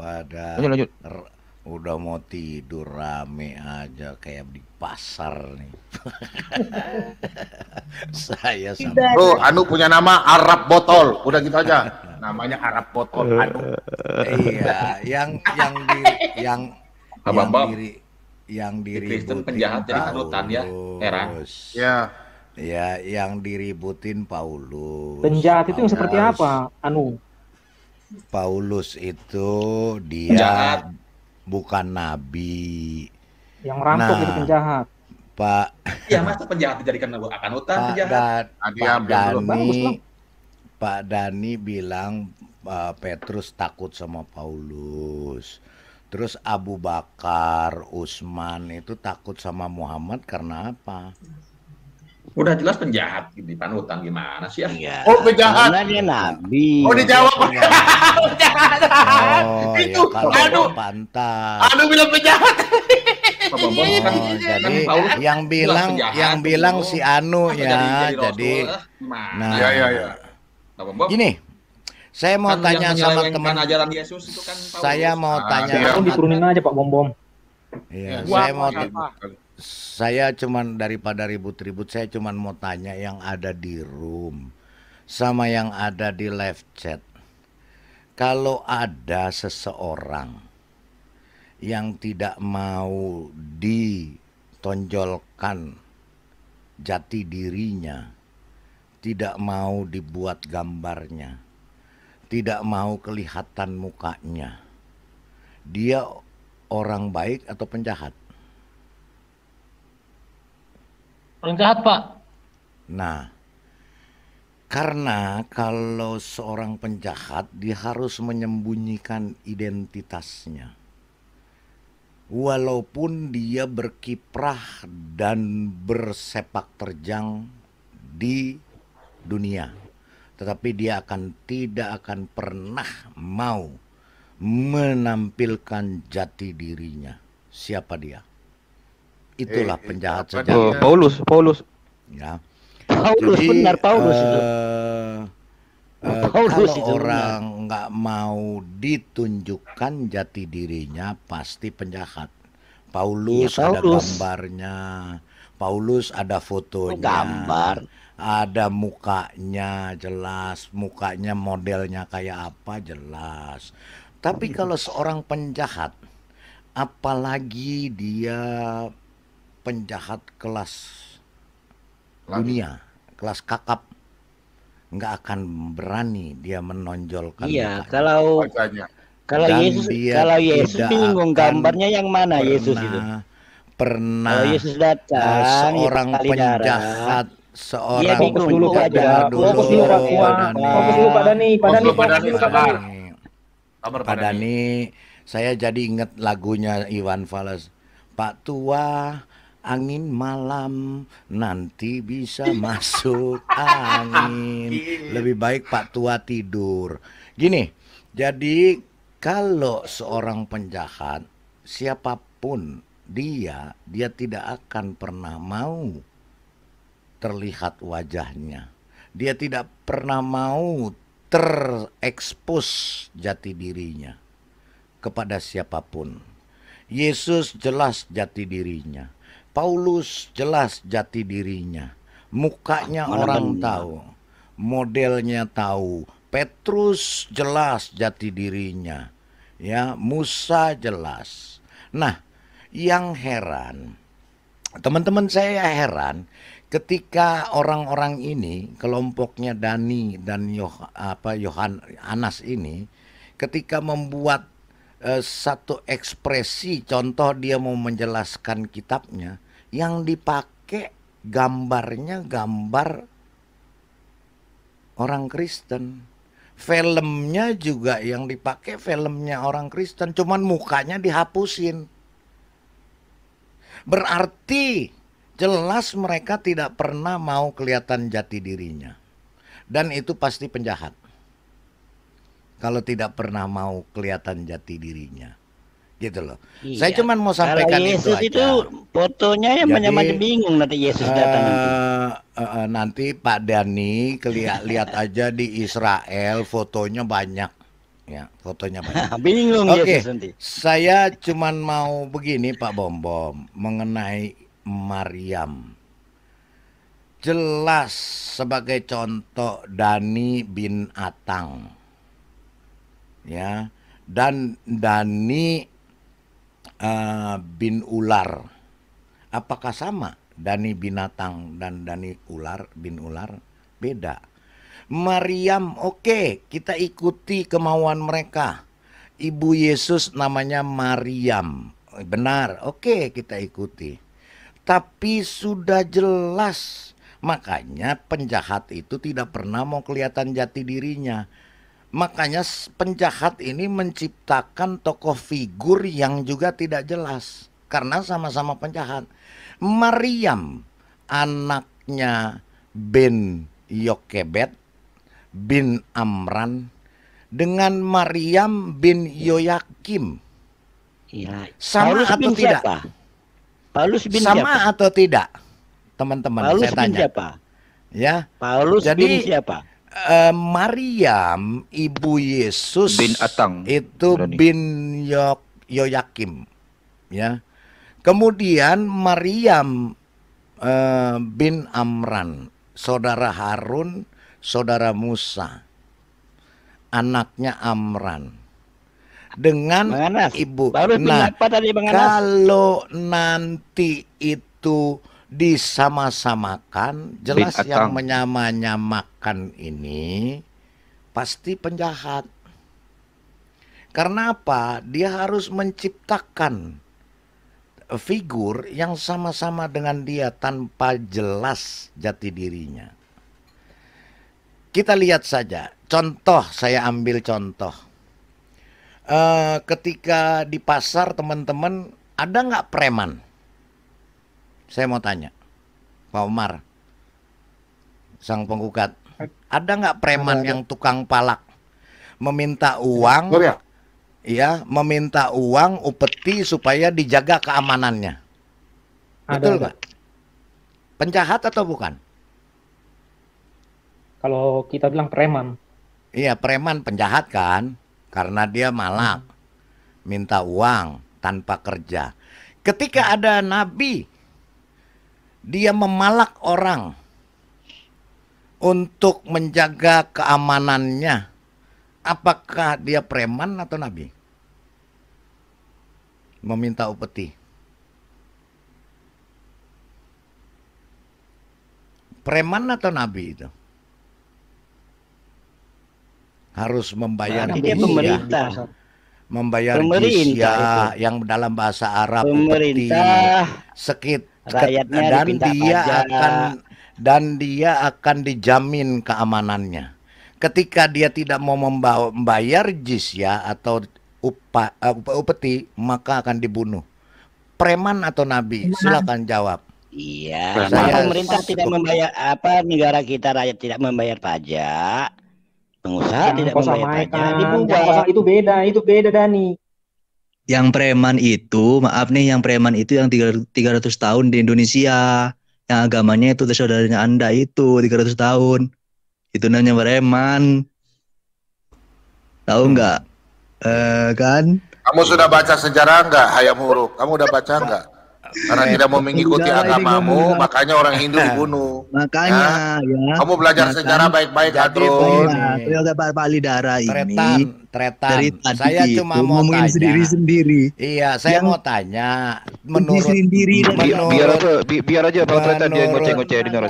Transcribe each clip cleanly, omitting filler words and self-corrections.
pada Lanjut, lanjut. udah mau tidur rame aja kayak di pasar nih. Saya Tidak sampai ada. Anu punya nama Arab Botol. Udah gitu aja. Namanya Arab Botol. Anu. iya, yang yang Bambam, diri yang di Kristen diributin penjahat jadi panutan ya, heran. Paulus. Ya. Ya, yang diributin Paulus. Penjahat itu yang seperti Paulus. apa? Anu, Paulus itu dia Penjahat. bukan nabi. yang merampok Nah, itu penjahat. Pak Ya masa penjahat dijadikan panutan Pak penjahat? Diam, diam dulu. Bagus lah. Pak Dani bilang Petrus takut sama Paulus. Terus Abu Bakar, Utsman itu takut sama Muhammad karena apa? Udah jelas penjahat di panutan gimana sih ya? Iya. Oh, penjahat. Karena dia nabi. Oh, dijawab. Oh, Itu, ya kalau aduh. pantas. Anu bilang penjahat. Pak Bambam kan, Oh, jadi Paulus yang bilang penjahat, si Anu Masa ya, jadi jadi Rasul, gimana? nah, Ya, ya, ya. Pak Bambam, gini, saya mau kan tanya yang sama menyelewengkan teman, ajaran Yesus itu kan Paulus. saya mau tanya, iya. Langsung diturunin aja Pak Bom Bom. iya, Gua saya mau, apa? saya cuman daripada ribut-ribut, saya cuman mau tanya yang ada di room sama yang ada di live chat. Kalau ada seseorang yang tidak mau ditonjolkan jati dirinya, tidak mau dibuat gambarnya, tidak mau kelihatan mukanya, dia orang baik atau penjahat? Orang jahat, Pak. Nah, karena kalau seorang penjahat dia harus menyembunyikan identitasnya. Walaupun dia berkiprah dan bersepak terjang di dunia, tetapi dia tidak akan pernah mau menampilkan jati dirinya. Siapa dia? Itulah penjahat apa sejati. dia? Paulus. Ya. Paulus, Jadi, benar Paulus itu. Paulus kalau itu orang nggak mau ditunjukkan jati dirinya pasti penjahat. Paulus, Iya, ada Paulus. gambarnya, Paulus ada fotonya, Gambar. ada mukanya jelas, mukanya modelnya kayak apa jelas. Tapi kalau seorang penjahat, apalagi dia penjahat kelas dunia, kelas kakap, nggak akan berani dia menonjolkan Iya, mukanya. kalau Dan Yesus dia Yesus tidak bingung akan gambarnya yang mana Yesus itu. pernah Kalau Yesus datang, seorang Yesus kali darah. penjahat, Dia seorang bingung dulu, Pak. penjahat Fokus dulu, Pak. Fokus dulu, Pak Dani. Pak Dani, fokus dulu, Pak Dani. Sabar, Pak Dani, saya jadi ingat lagunya Iwan Fals. Pak Tua, angin malam nanti bisa masuk angin. Lebih baik Pak Tua tidur. Gini, jadi kalau seorang penjahat, siapapun dia tidak akan pernah mau terlihat wajahnya. Dia tidak pernah mau terekspos jati dirinya kepada siapapun. Yesus jelas jati dirinya. Paulus jelas jati dirinya. Mukanya Mana orang benar. tahu. Modelnya tahu. Petrus jelas jati dirinya. Ya, Musa jelas. Nah, yang heran, teman-teman saya heran ketika orang-orang ini, kelompoknya Dani dan Yohanes ini, ketika membuat satu ekspresi, contoh dia mau menjelaskan kitabnya, yang dipakai gambarnya gambar orang Kristen. Filmnya juga yang dipakai filmnya orang Kristen, cuman mukanya dihapusin. Berarti jelas mereka tidak pernah mau kelihatan jati dirinya. Dan itu pasti penjahat. Kalau tidak pernah mau kelihatan jati dirinya. Gitu loh. Iya. Saya cuman mau sampaikan Kalau Yesus itu aja. fotonya yang Jadi, macam-macam bingung nanti Yesus datang nanti. Nanti Pak Dani lihat aja di Israel fotonya banyak. Ya, fotonya banyak. Bingung Oke, Yesus nanti. saya cuman mau begini Pak Bom mengenai Maryam. Jelas sebagai contoh Dani bin Atang. Ya, dan Dani bin Ular. Apakah sama Dani binatang dan Dani ular bin ular? Beda. Maryam, oke, kita ikuti kemauan mereka. Ibu Yesus namanya Maryam. Benar, oke, kita ikuti. Tapi sudah jelas, makanya penjahat itu tidak pernah mau kelihatan jati dirinya. Makanya penjahat ini menciptakan tokoh figur yang juga tidak jelas. Karena sama-sama penjahat. Maryam, anaknya bin Yokebed bin Amran dengan Maryam bin Yoyakim. Iya. Sama Paulus atau bin tidak? siapa? Paulus bin Sama siapa? atau tidak? Teman-teman, Paulus saya bin tanya. siapa? Ya. Paulus Jadi, bin siapa? Maryam ibu Yesus Bin Atang. itu Berani. bin Yoyakim, ya. Kemudian Maryam bin Amran, saudara Harun, saudara Musa, anaknya Amran dengan Bang Anas. ibu. Paulus bin Nah, apa tadi Bang Anas? kalau nanti itu disama-samakan, jelas Bin yang Atang. menyamakan ini pasti penjahat. Karena apa? Dia harus menciptakan figur yang sama-sama dengan dia tanpa jelas jati dirinya. Kita lihat saja, contoh, saya ambil contoh. Ketika di pasar teman-teman, ada nggak preman? Saya mau tanya, Pak Umar, sang penggugat, ada nggak preman yang tukang palak, meminta uang, Surya. ya, meminta uang upeti supaya dijaga keamanannya, betul Ada. nggak? Penjahat atau bukan? Kalau kita bilang preman. Iya, preman penjahat kan, karena dia malak, minta uang tanpa kerja. Ketika ada nabi, dia memalak orang untuk menjaga keamanannya. Apakah dia preman atau nabi? Meminta upeti. Preman atau nabi itu? Harus membayar Berarti dia jizya. pemerintah. Membayar Pemerintah jizya itu. yang dalam bahasa Arab upeti. Pemerintah, rakyatnya dan dipinta dia pajak. dia akan dijamin keamanannya. Ketika dia tidak mau membayar jizya atau upeti, maka akan dibunuh. Preman atau nabi? Silakan jawab. Iya, Saya- kalau pemerintah tidak membayar negara kita rakyat tidak membayar pajak, pengusaha tidak Kau membayar pajak, samakan. dibubar. Itu beda Dani. Yang preman itu, maaf nih, yang preman itu yang 300 tahun di Indonesia. Yang agamanya itu saudaranya Anda itu 300 tahun. Itu namanya preman. Tahu nggak? Kan? Kamu sudah baca sejarah nggak, Hayam Huruf? Kamu udah baca nggak? Karena tidak mau mengikuti Udah, ini agamamu, ngomong. makanya orang Hindu dibunuh. Makanya ya. Kamu belajar Nah, sejarah kan? baik-baik, Jadi Adron. begini. Nah, Yoga Pak Lidara Tretan, ini dari tadi saya itu cuma mau ngomongin tanya. sendiri-sendiri. Iya, saya Yang mau tanya. Menurut sendiri dan biar aja Bang Tretan dia ngoceh-ngoceh dengar.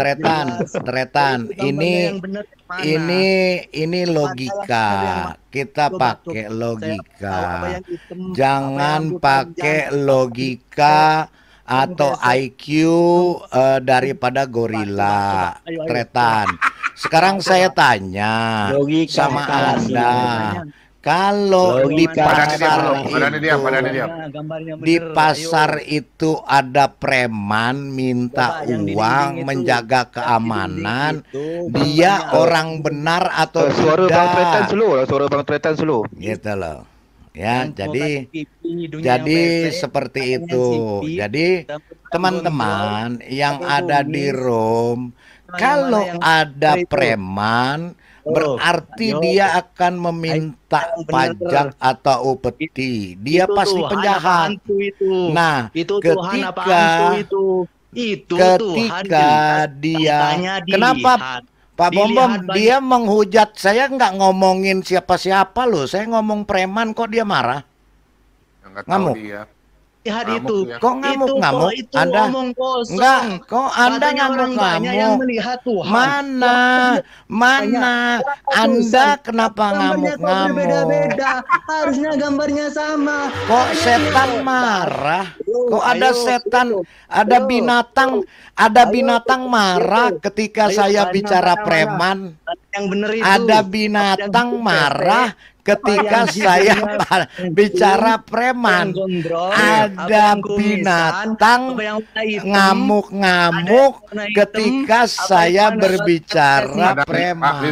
Tretan, Gambarnya ini yang benar mana? ini logika. Kita Coba, pakai Saya logika. tahu apa yang hitam, apa Jangan yang pakai panjang. logika atau besok. IQ daripada gorila. Coba, ayo. Tretan. Sekarang saya tanya Logika sama kalah Anda. semuanya. Kalau di Logika Padahal dia pasar belum, padahal dia, padahal itu, dia. Gambarnya di bener, pasar ayo. itu ada preman minta Coba, yang di uang dinding itu. menjaga Yang di keamanan. dinding itu, Dia gambarnya. orang benar atau Suara Bang Tretan tidak? slow, suara Bang Tretan slow. Gitu loh. Ya, Yang jadi muka pipi, hidungnya yang jadi pesek, seperti tangannya itu. sipit, Jadi rambut teman-teman yang atau ada di kumis. Rom, Mana kalau yang ada itu? preman berarti ayo. dia akan meminta Yang bener. pajak atau upeti. Dia Itu pasti Tuhan apa penjahat. hantu itu? Nah, Itu Tuhan apa hantu ketika itu? Itu Tuhan jelas dia tangkanya kenapa dilihat. Pak Bombom Dilihat dia menghujat saya, nggak ngomongin siapa-siapa loh. Saya ngomong preman kok dia marah. Nggak tahu Ngamuk. dia. Lihat Ngamuk itu. dia. Kok ngamuk-ngamuk? Itu Anda omong kosong. enggak, kok Anda Katanya orang banyak yang ngamuk-ngamuk? melihat Tuhan. Mana? Mana? Anda kenapa Gambarnya kok ngamuk-ngamuk? berbeda-beda. Harusnya gambarnya sama. Kok setan marah? Kok ada setan, ada binatang marah ketika saya bicara preman? Yang bener itu. Ada binatang marah ketika saya bicara preman. Ada binatang ngamuk-ngamuk ketika saya berbicara Ada preman.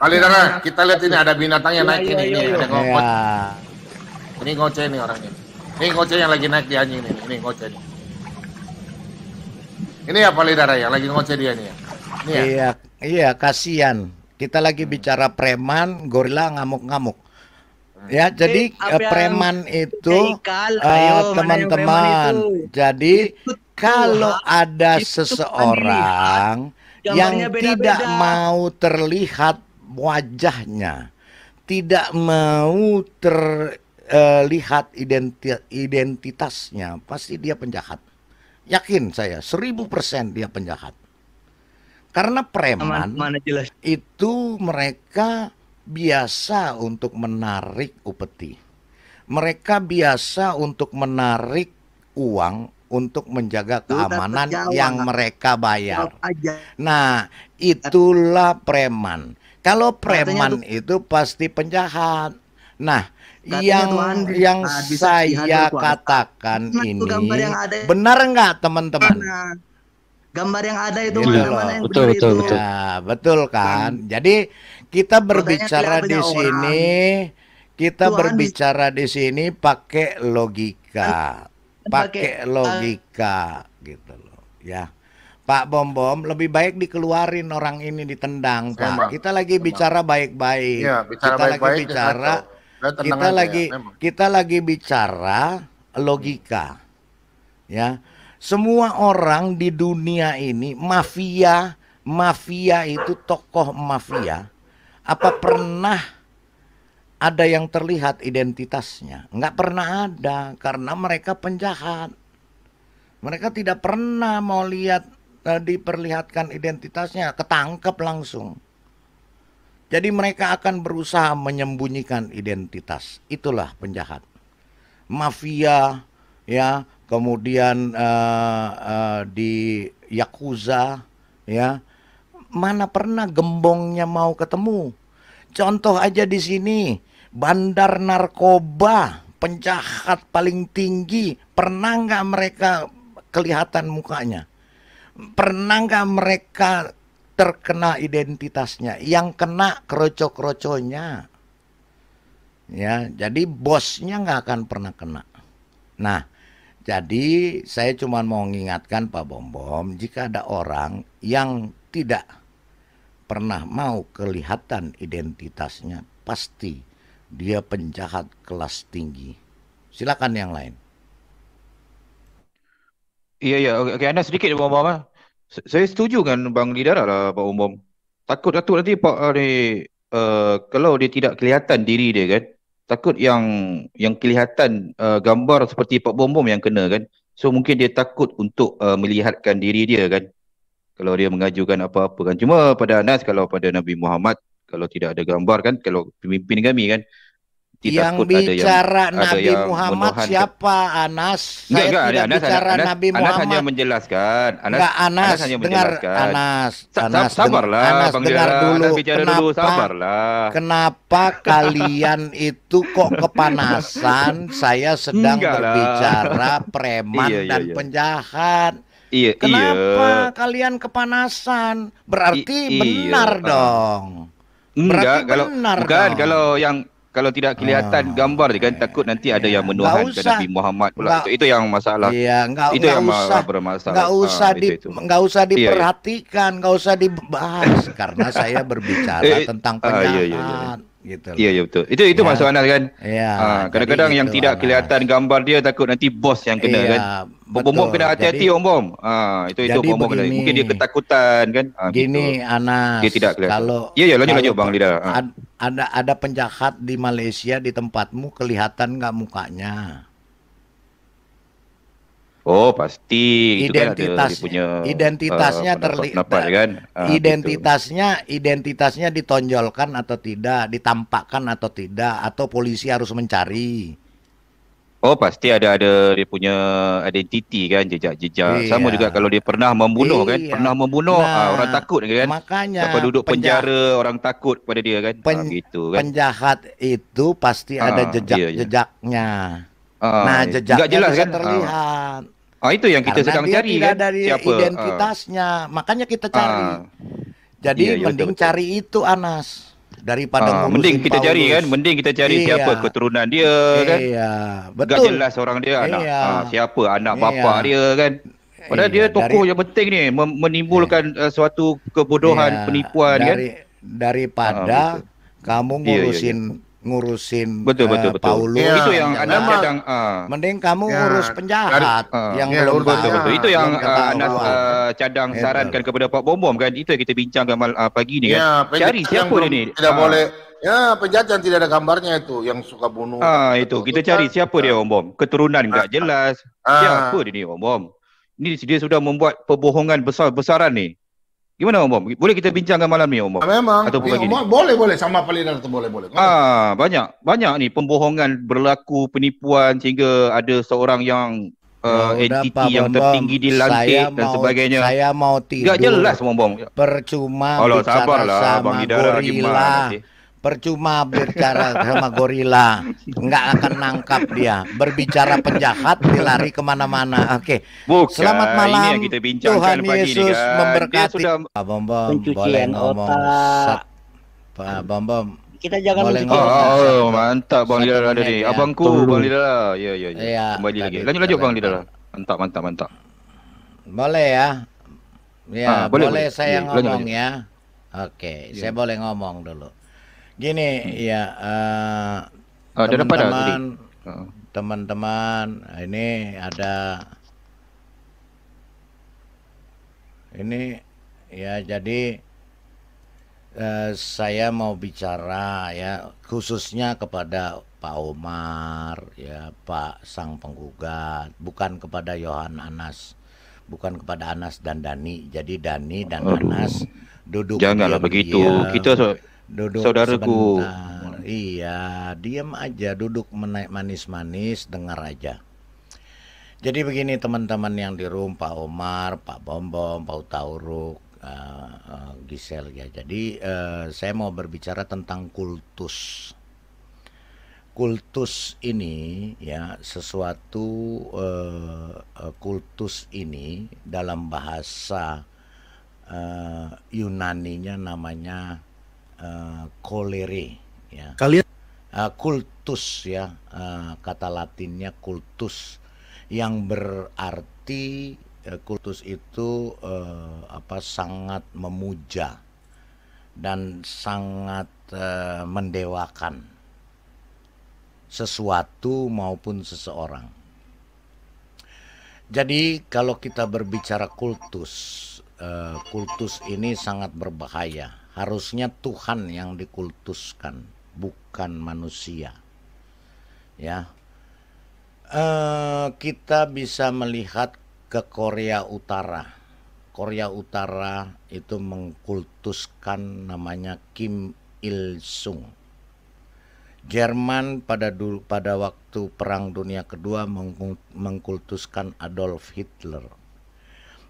Pak Lidara, kita lihat ini ada binatang yang naik ini, ada ngoceh. Ya. Ini ngoceh nih orangnya. Ini ngoceh yang lagi naik di anjing ini ngoceh nih. Ini ya Pak Lidara ya, lagi ngoceh dia nih ya. Ini ya. Iya, kasihan. Kita lagi bicara preman, gorila ngamuk-ngamuk. Ya, jadi preman itu teman-teman. Jadi kalau ada seseorang yang tidak mau terlihat wajahnya, tidak mau terlihat identitasnya, pasti dia penjahat. Yakin saya, 1000% dia penjahat. Karena preman itu mereka biasa untuk menarik upeti. Mereka biasa untuk menarik uang untuk menjaga keamanan yang mereka bayar. Nah, itulah preman. Kalau preman itu pasti penjahat. Nah, yang saya katakan ini benar nggak teman-teman? Gambar yang ada itu Gitu mana yang loh. benar itu. Ya, betul kan? Jadi kita berbicara di sini, pakai logika. Pakai logika gitu loh, ya. Pak Bombom, lebih baik dikeluarin orang ini, ditendang, Pak. Kita lagi bicara baik-baik. Iya, bicara baik-baik. Kita lagi bicara logika. Ya. Semua orang di dunia ini mafia itu tokoh mafia. Apa pernah ada yang terlihat identitasnya? Nggak pernah ada, karena mereka penjahat. Mereka tidak pernah mau lihat diperlihatkan identitasnya, ketangkep langsung. Jadi mereka akan berusaha menyembunyikan identitas. Itulah penjahat. Mafia, ya. Kemudian di Yakuza, ya, mana pernah gembongnya mau ketemu. Contoh aja di sini, bandar narkoba, penjahat paling tinggi, pernah nggak mereka kelihatan mukanya? Pernah nggak mereka terkena identitasnya? Yang kena kroco-kroconya, ya. Jadi bosnya nggak akan pernah kena. Nah, jadi saya cuma mau mengingatkan Pak Bombom, jika ada orang yang tidak pernah mau kelihatan identitasnya, pasti dia penjahat kelas tinggi. Silakan yang lain. Iya, oke, Anda sedikit Bang Bom. Saya setuju dengan Bang Lidara lah Pak Bom. Takut nanti Pak kalau dia tidak kelihatan diri dia kan. Takut yang kelihatan gambar seperti Pak Bom yang kena kan. So mungkin dia takut untuk melihatkan diri dia kan. Kalau dia mengajukan apa-apa kan. Cuma pada Anas, kalau pada Nabi Muhammad, kalau tidak ada gambar kan, kalau pemimpin kami kan, yang bicara Nabi Muhammad siapa? Anas. Saya tidak bicara Nabi Muhammad. Anas hanya menjelaskan. Anas hanya menjelaskan. Anas, sabarlah. Anas, dengar dulu. Kenapa kalian itu kok kepanasan? Saya sedang berbicara preman dan penjahat. Kenapa kalian kepanasan? Berarti benar dong. Enggak, kalau kalau tidak kelihatan gambar dia kan takut nanti ada yang menuhankan usah. Nabi Muhammad pula. Nggak- Itu yang masalah. Iya, Itu yang usah. bermasalah. Nggak usah itu. nggak usah Iya, iya. diperhatikan, nggak usah dibahas karena saya berbicara tentang iya, penjahat, iya, iya. gitu loh. Iya, iya betul. Itu Ya. maksud Anas kan. Iya, Kadang-kadang jadi yang gitu, tidak Anas. kelihatan gambar dia takut nanti bos yang kena Iya, kan. Bom betul. kena hati-hati Jadi- Om Bom. Itu jadi Bom kena. begini. Mungkin dia ketakutan kan. Gini, Gitu. Anas, Dia tidak kelihatan. kalau Iya, lanjut kalau Bang Lida. ada penjahat di Malaysia di tempatmu kelihatan nggak mukanya? Oh, pasti. Itu kan ada dia punya identitasnya pendapat kan. Identitasnya ditonjolkan atau tidak, ditampakkan atau tidak, atau polisi harus mencari. Oh, pasti ada dia punya identiti kan, jejak-jejak. Sama Iya. juga kalau dia pernah membunuh kan, Iya. pernah membunuh, Nah, orang takut kan. makanya Sampai duduk penjara, orang takut pada dia kan. Gitu kan. Penjahat itu pasti ada Iya, iya. jejak-jejaknya. Ah, Nah, nggak jejaknya jelas bisa kan? terlihat. Itu yang kita Karena sedang dia cari tidak kan. dari Siapa? identitasnya, makanya kita cari. Jadi Iya, iya, mending betul. cari itu, Anas, daripada ngurusin mending kita cari Paulus. kan, mending kita cari Iya. siapa keturunan dia kan. Iya, Gak betul. jelas orang dia anak Iya. siapa anak Iya. bapa dia kan. Padahal Iya, dia tokoh dari- yang penting ni menimbulkan suatu kebodohan, Iya, penipuan kan. daripada betul. kamu Iya, iya, ngurusin Betul. Paulus. Iya, Itu yang jangan. Anas memang. cadang. Mending kamu Ya, ngurus penjahat yang ya, belum betul, tahu. Betul. Itu yang belum ketahuan. Anas cadang Itu. sarankan kepada Pak Bom kan. Itu yang kita bincangkan pagi ni Ya, kan. Cari penjahat yang siapa dia belum- ni. Tidak boleh. Ya, penjahat yang tidak ada gambarnya itu, yang suka bunuh. Itu kita cari siapa dia Om Bom. Keturunan enggak jelas. Siapa dia ni Om Bom. Ini dia sudah membuat perbohongan besar-besaran ni. Gimana Om Bom? Boleh kita bincangkan malam ni Om Bom? Memang. Ataupun pagi ni? Boleh sama Palidar itu boleh. Banyak ni pembohongan berlaku, penipuan sehingga ada seorang yang Ya udah, entiti Pak yang Bom, tertinggi di lantik dan sebagainya. Saya mau tidur. Enggak jelas Om Bom. Percuma Allah bicara sabarlah sama Bang Hidara gorila. gimana sih? Percuma bicara sama gorila, nggak akan nangkap dia. Berbicara penjahat, dilari kemana-mana. Oke, Bukan. selamat malam. Ini yang kita bincangkan Tuhan pagi Yesus ni kan. memberkati. Dia sudah Pak Bom boleh Pencucian ngomong. otak. Pak Bom, Kita jangan Boleh mencuci ngomong. otak. mantap Bang Satu Lidara ada menit ni. ya. Abangku Bang Lidara. Ya. Iya, Kembali lagi. tadi Lanjut Bang terlempar. Lidara. Mantap. boleh ya? Ya, boleh saya Iya, ngomong lanjut. ya. Oke, Iya. saya boleh ngomong dulu. Gini, ya, Dah dapat dah tadi. teman-teman, teman-teman, ini ada, ini ya, jadi saya mau bicara ya, khususnya kepada Pak Omar, ya, Pak Sang Penggugat, bukan kepada Yohan Anas, bukan kepada Anas dan Dani. Jadi Dani dan Aduh. Anas duduk Janganlah begitu. Kita duduk saudaraku. sebentar. Iya, diam aja, duduk manis-manis, dengar aja. Jadi begini teman-teman yang di room, Pak Omar, Pak Bom, Pak Utauruk, Gisel ya. Jadi saya mau berbicara tentang kultus. Kultus ini ya, sesuatu kultus ini dalam bahasa Yunaninya namanya kolere ya. Kalian Kultus ya, kata Latinnya kultus, yang berarti kultus itu sangat memuja dan sangat mendewakan sesuatu maupun seseorang. Jadi kalau kita berbicara kultus, kultus ini sangat berbahaya. Harusnya Tuhan yang dikultuskan, bukan manusia. Ya, kita bisa melihat ke Korea Utara. Korea Utara itu mengkultuskan namanya Kim Il Sung. Jerman pada waktu Perang Dunia Kedua mengkultuskan Adolf Hitler.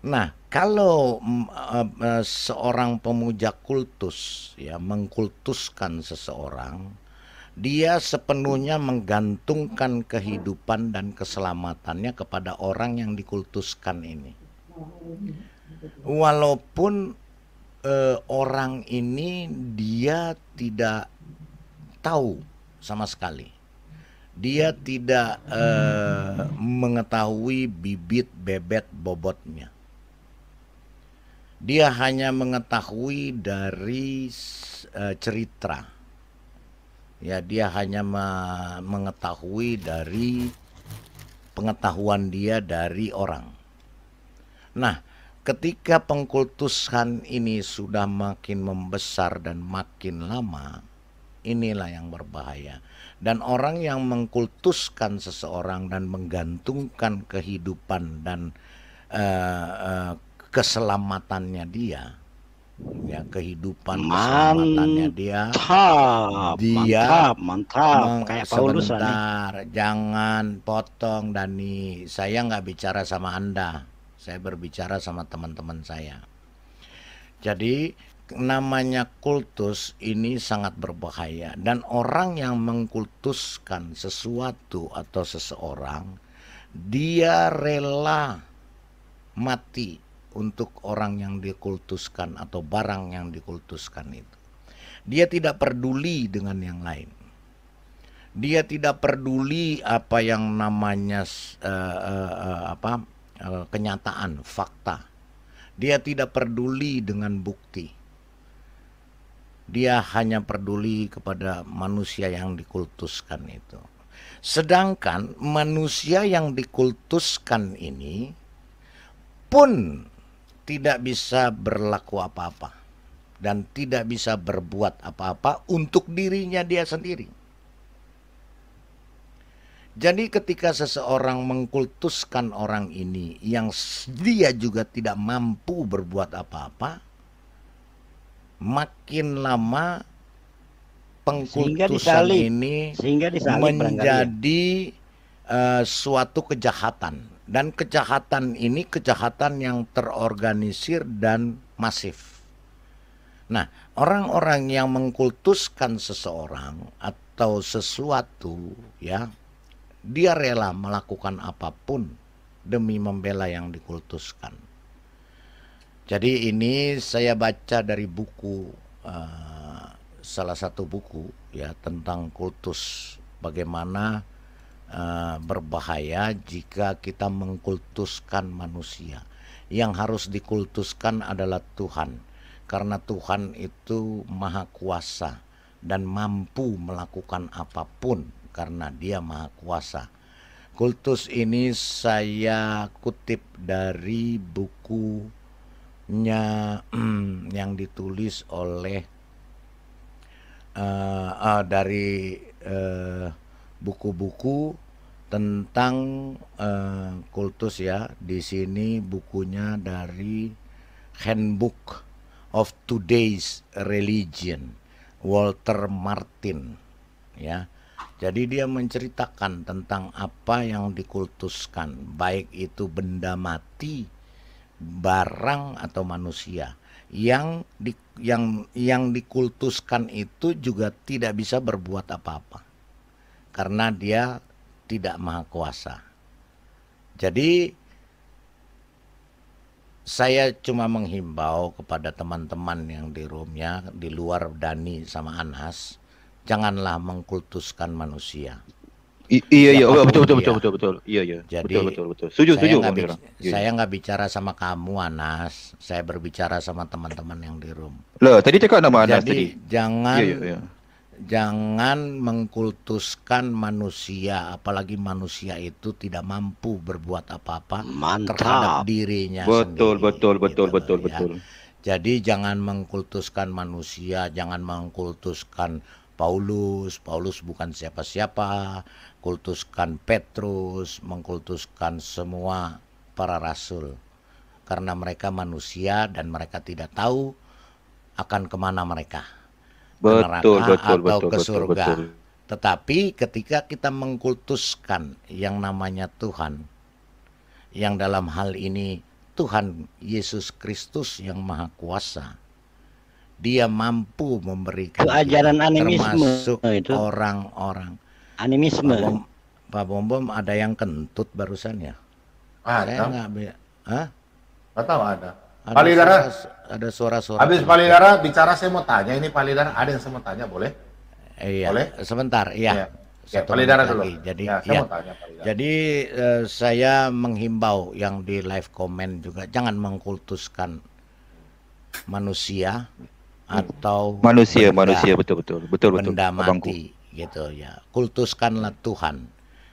Nah, kalau seorang pemuja kultus ya mengkultuskan seseorang, dia sepenuhnya menggantungkan kehidupan dan keselamatannya kepada orang yang dikultuskan ini. Walaupun orang ini dia tidak tahu sama sekali. Dia tidak mengetahui bibit bebet bobotnya. Dia hanya mengetahui dari cerita. Ya, dia hanya mengetahui dari pengetahuan dia dari orang. Nah, ketika pengkultusan ini sudah makin membesar dan makin lama, inilah yang berbahaya. Dan orang yang mengkultuskan seseorang dan menggantungkan kehidupan dan keselamatannya dia, ya, kehidupan keselamatannya dia, mantap, kayak Paulus lah nih. sebentar, jangan potong Dani, saya nggak bicara sama Anda, saya berbicara sama teman-teman saya. Jadi namanya kultus ini sangat berbahaya, dan orang yang mengkultuskan sesuatu atau seseorang, dia rela mati untuk orang yang dikultuskan atau barang yang dikultuskan itu. Dia tidak peduli dengan yang lain. Dia tidak peduli apa yang namanya kenyataan, fakta. Dia tidak peduli dengan bukti. Dia hanya peduli kepada manusia yang dikultuskan itu. Sedangkan manusia yang dikultuskan ini pun tidak bisa berlaku apa-apa dan tidak bisa berbuat apa-apa untuk dirinya dia sendiri. Jadi ketika seseorang mengkultuskan orang ini yang dia juga tidak mampu berbuat apa-apa, makin lama pengkultusan ini menjadi suatu kejahatan. Dan kejahatan ini kejahatan yang terorganisir dan masif. Nah, orang-orang yang mengkultuskan seseorang atau sesuatu, ya, dia rela melakukan apapun demi membela yang dikultuskan. Jadi ini saya baca dari buku, salah satu buku, ya, tentang kultus, bagaimana berbahaya jika kita mengkultuskan manusia. Yang harus dikultuskan adalah Tuhan, karena Tuhan itu maha kuasa dan mampu melakukan apapun karena dia maha kuasa. Kultus ini saya kutip dari bukunya yang ditulis oleh dari buku-buku tentang kultus, ya. Di sini bukunya dari Handbook of Today's Religion, Walter Martin, ya. Jadi dia menceritakan tentang apa yang dikultuskan, baik itu benda mati, barang atau manusia. Yang dikultuskan itu juga tidak bisa berbuat apa-apa karena dia tidak maha kuasa. Jadi saya cuma menghimbau kepada teman-teman yang di roomnya, di luar Dani sama Anas, janganlah mengkultuskan manusia. Iya, betul. Iya. Jadi betul. Setuju. Saya nggak bicara sama kamu, Anas. Saya berbicara sama teman-teman yang di room. Loh, tadi cakap nama Anas Jadi tadi. jangan mengkultuskan manusia, apalagi manusia itu tidak mampu berbuat apa-apa terhadap dirinya sendiri. Betul. Jadi jangan mengkultuskan manusia, jangan mengkultuskan Paulus bukan siapa-siapa, kultuskan Petrus, mengkultuskan semua para rasul, karena mereka manusia dan mereka tidak tahu akan kemana mereka. Betul. Ke surga. Tetapi ketika kita mengkultuskan yang namanya Tuhan, yang dalam hal ini Tuhan Yesus Kristus yang maha kuasa, dia mampu memberikan itu ajaran animisme, termasuk itu orang-orang animisme. Pak Bom ada yang kentut barusan ya? Saya nggak tahu ada. Palidara ada suara-suara. Habis Palidara bicara, saya mau tanya ini Palidara, ada yang saya mau tanya, boleh? Iya, Boleh? sebentar, Ya. iya. Ya, Satu Pak menit Lidara dulu. lagi. Jadi, Ya, saya ya. mau tanya Pak Lidara. Jadi saya menghimbau yang di live comment juga jangan mengkultuskan manusia atau Manusia, benda, betul benda abangku. mati gitu ya. Kultuskanlah Tuhan.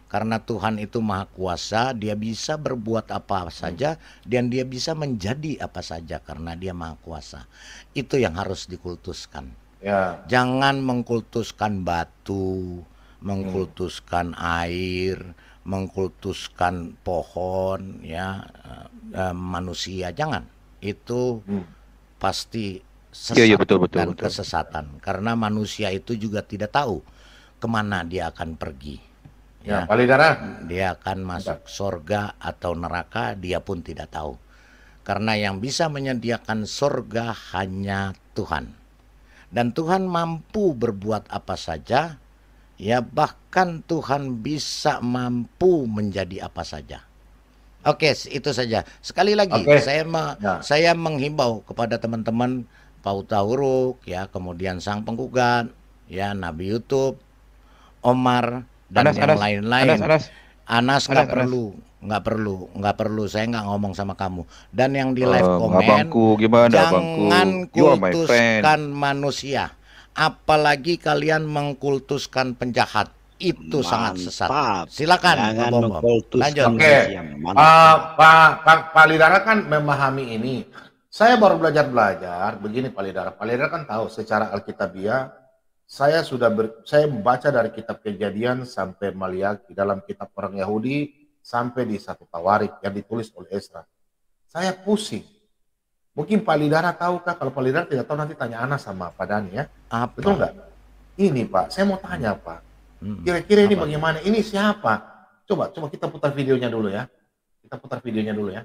Karena Tuhan itu maha kuasa, dia bisa berbuat apa saja dan dia bisa menjadi apa saja karena dia maha kuasa. Itu yang harus dikultuskan. Ya. Jangan mengkultuskan batu, mengkultuskan air, mengkultuskan pohon, ya, manusia. Jangan. Itu pasti sesat Iya, betul. dan kesesatan. Karena manusia itu juga tidak tahu kemana dia akan pergi. Ya, Pak Lidara. Dia akan masuk surga atau neraka, dia pun tidak tahu. Karena yang bisa menyediakan surga hanya Tuhan. Dan Tuhan mampu berbuat apa saja, ya bahkan Tuhan bisa mampu menjadi apa saja. Oke, itu saja. Sekali lagi, saya menghimbau kepada teman-teman Pauta Huruk, ya, kemudian Sang Penggugat, ya, Nabi YouTube, Omar, dan yang lain-lain. Anas nggak perlu. Saya nggak ngomong sama kamu. Dan yang di live comment, abangku, gimana, jangan abangku? You are my kultuskan manusia, apalagi kalian mengkultuskan penjahat. Itu sangat sesat. Silakan, Pak Bom. Lanjut. Oke, Pak Lidara kan memahami ini. Saya baru belajar begini, Pak Lidara. Pak Lidara kan tahu secara Alkitabiah. Saya membaca dari kitab Kejadian sampai Maliaki, dalam kitab orang Yahudi sampai di satu Tawarik yang ditulis oleh Ezra. Saya pusing. Mungkin Pak Lidara tahukah? Kalau Pak Lidara tidak tahu nanti tanya Ana sama Pak Dani ya. Apa? Betul nggak? Ini Pak, saya mau tanya Pak. Kira-kira ini bagaimana? Ini siapa? Coba kita putar videonya dulu ya.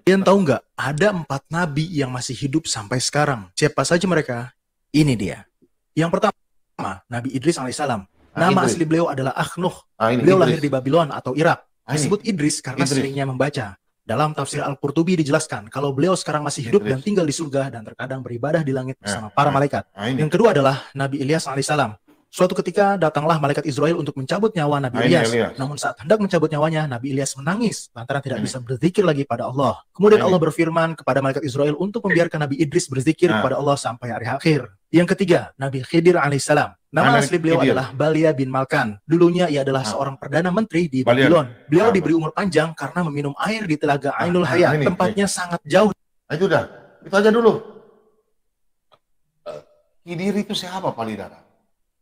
Kalian tahu nggak? Ada 4 nabi yang masih hidup sampai sekarang. Siapa saja mereka? Ini dia. Yang pertama, Nabi Idris alaihissalam. Nama asli beliau adalah Akhnuh. Beliau lahir di Babylon atau Irak. Disebut Idris karena seringnya membaca. Dalam tafsir Al-Qurtubi dijelaskan kalau beliau sekarang masih hidup dan tinggal di surga dan terkadang beribadah di langit bersama para malaikat. Yang kedua adalah Nabi Ilyas alaihissalam. Suatu ketika datanglah malaikat Israel untuk mencabut nyawa Nabi Ilyas. Namun saat hendak mencabut nyawanya, Nabi Ilyas menangis lantaran tidak bisa berzikir lagi pada Allah. Kemudian Allah berfirman kepada malaikat Israel untuk membiarkan Nabi Idris berzikir kepada Allah sampai hari akhir. Yang ketiga, Nabi Khidir alaihissalam. Nama asli beliau adalah Balia bin Malkan. Dulunya ia adalah seorang perdana menteri di Babylon. Beliau diberi umur panjang karena meminum air di telaga Ainul Hayat. Tempatnya sangat jauh. Itu udah, itu aja dulu. Khidir itu siapa, Pak Lidara?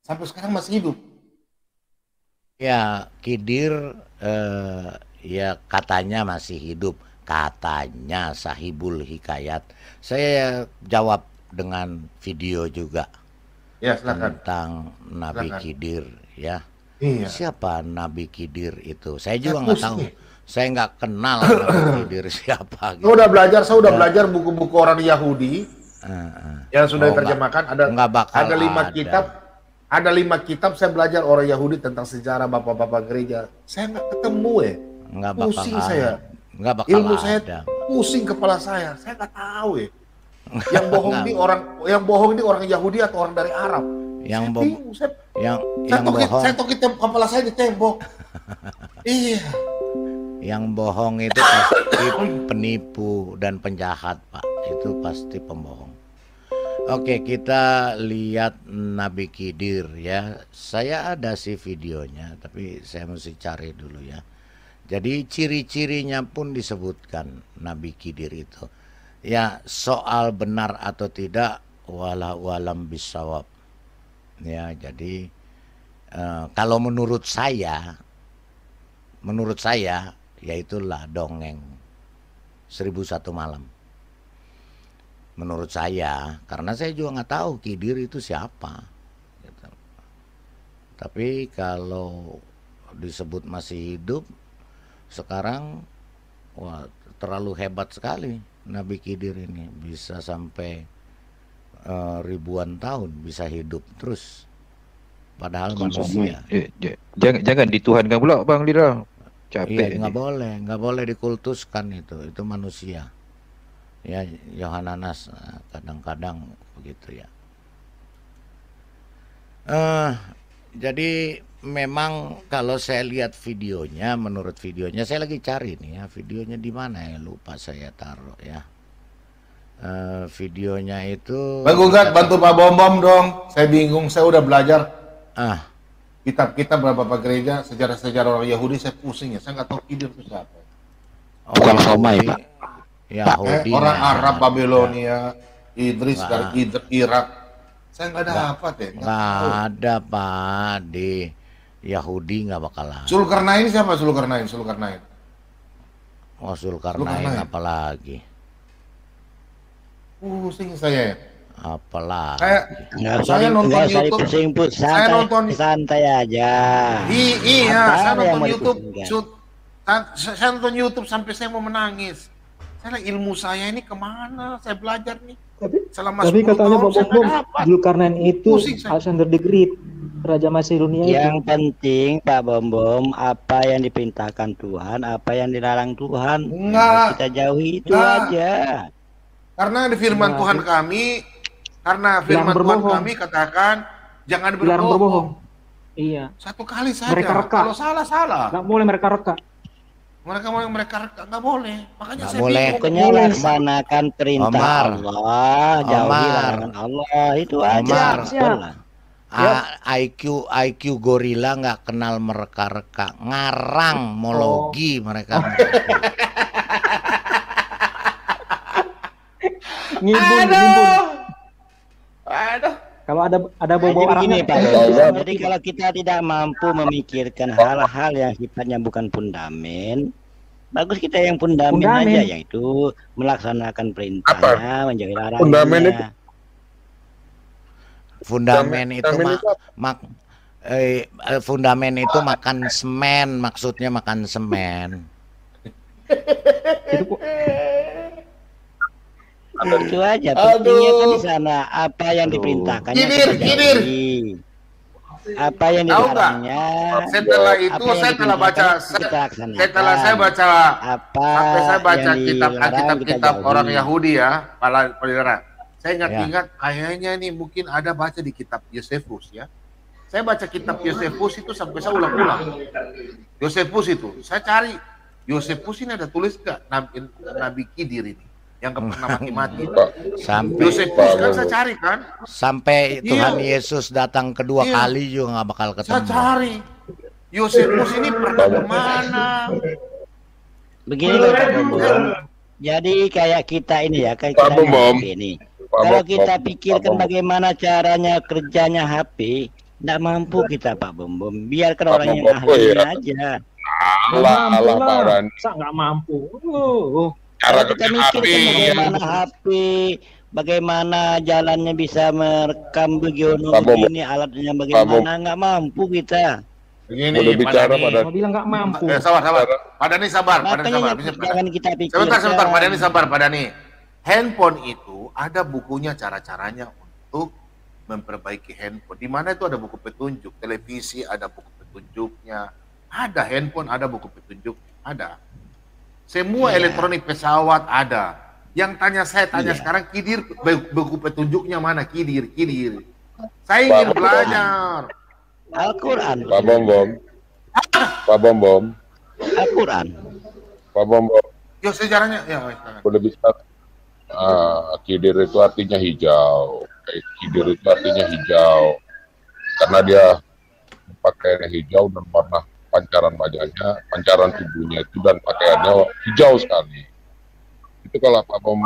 Sampai sekarang masih hidup. Ya, Khidir ya katanya masih hidup. Katanya Sahibul Hikayat. Saya jawab dengan video juga. Ya, silakan. Tentang Nabi Khidir, ya. Iya. Siapa Nabi Khidir itu? Saya juga nggak tahu. Saya nggak kenal Nabi Khidir siapa. Gitu. Saya udah belajar buku-buku orang Yahudi yang sudah diterjemahkan. Ada 5 kitab. Ada 5 kitab saya belajar orang Yahudi tentang sejarah bapak-bapak gereja. Saya nggak ketemu Nggak bakal pusing ada. saya. Nggak bakal Ilmu ada. saya pusing kepala saya. Saya nggak tahu Yang bohong ini orang Yahudi atau orang dari Arab. Yang bohong. Saya tokit kepala saya di tembok. Iya. Yang bohong itu pasti penipu dan penjahat, Pak. Itu pasti pembohong. Oke, kita lihat Nabi Khidir ya. Saya ada sih videonya, tapi saya mesti cari dulu ya. Jadi ciri-cirinya pun disebutkan Nabi Khidir itu. Ya, soal benar atau tidak walau alam bisawab. Ya, jadi kalau menurut saya ya itulah dongeng 1001 malam. Menurut saya, karena saya juga nggak tahu Khidir itu siapa. Gitu. Tapi kalau disebut masih hidup, sekarang wah terlalu hebat sekali Nabi Khidir ini. Bisa sampai ribuan tahun bisa hidup terus. Padahal manusia. Jangan dituhankan pula Bang Lidra. Capek. Iya, nggak boleh dikultuskan itu manusia. Ya, Yohanes kadang-kadang begitu ya. Jadi memang kalau saya lihat videonya, menurut videonya saya lagi cari nih ya, videonya di mana ya, lupa saya taruh ya. Videonya itu Bang Gugat, bantu Pak Bom Bom dong. Saya bingung, saya udah belajar kitab-kitab beberapa gereja, sejarah-sejarah orang Yahudi, saya pusing ya. Saya nggak tahu Khidir itu siapa. Bukan Somai, Pak. Yahudi. Orang Arab Babilonia, Idris dari Irak. Saya nggak dapat ya. Nggak ada Pak, di Yahudi nggak bakal ada. Zulkarnain siapa? Zulkarnain. Oh, Zulkarnain apalagi? Pusing saya. Apalagi? Saya nonton YouTube. Saya nonton santai aja. Iya, saya nonton YouTube. Saya nonton YouTube sampai saya mau menangis. Saya ilmu saya ini kemana? Saya belajar nih. Tapi katanya Bom Bom, Zulkarnain itu Alexander the Great, Raja Macedonia. Yang penting Pak Bom Bom, apa yang diperintahkan Tuhan, apa yang dilarang Tuhan, kita jauhi itu aja. Karena di firman Tuhan kami, katakan jangan berbohong. Iya. Satu kali saja. Mereka reka. Kalau salah. Nggak boleh mereka reka. Mereka reka, nggak boleh. Makanya nggak saya boleh. Pokoknya laksanakan perintah Allah, jauhi larangan Allah, itu aja. IQ gorila nggak kenal mereka-reka, ngarang mologi mereka. Ngimbun. Aduh. Kalau ada bobo begini, arahnya. Pak. Jadi kalau kita tidak mampu memikirkan hal-hal yang sifatnya bukan fundamen, bagus kita yang fundamen aja, yaitu melaksanakan perintahnya, menjauhi larangannya. Fundamen itu makan semen, maksudnya makan semen. Itu aja, pentingnya kan di sana apa yang diperintahkan. Kidir. Apa yang dilarangnya. Setelah itu saya telah baca kitab orang Yahudi ya, Saudara. Saya ingat kayaknya nih mungkin ada baca di kitab Yosefus ya. Saya baca kitab Yosefus itu sampai saya ulang-ulang. Yosefus itu, saya cari Yosefus ini ada tulis nggak Nabi Khidir ini yang pernah mati-mati. Sampai Yosefus kan saya cari kan. Sampai Tuhan Yesus datang kedua kali juga nggak bakal ketemu. Saya cari Yosefus ini pernah kemana? Begini loh Pak Bom. Jadi kayak kita ini ya, kayak kita ini. Kalau kita pikirkan bagaimana caranya kerjanya HP, tidak mampu kita Pak Bom. Biarkan orang yang ahlinya aja. Nggak mampu. Kalau kita mikirkan bagaimana HP, bagaimana jalannya bisa merekam begini, ini alatnya bagaimana, nggak mampu kita. Begini, bicara pada mau bilang nggak mampu. Sabar. Pak Dhani sabar. Jangan kita pikirkan. Sebentar, Pak Dhani sabar, Pak Dhani. Handphone itu ada bukunya, cara-caranya untuk memperbaiki handphone. Di mana itu ada buku petunjuk, televisi ada buku petunjuknya, ada handphone ada buku petunjuk, ada. Semua elektronik pesawat ada. Yang saya tanya sekarang, Khidir buku petunjuknya mana? Khidir. Saya ingin belajar. Al-Quran. Pak Bom Bom. Al-Quran. Pak Bom Bom. Yo sejarahnya ya. Boleh bisa. Khidir itu artinya hijau. Khidir itu artinya hijau. Karena dia pakaiannya hijau dan warna pancaran wajahnya, pancaran tubuhnya itu dan pakaiannya hijau sekali. Itu kalau Pak Bom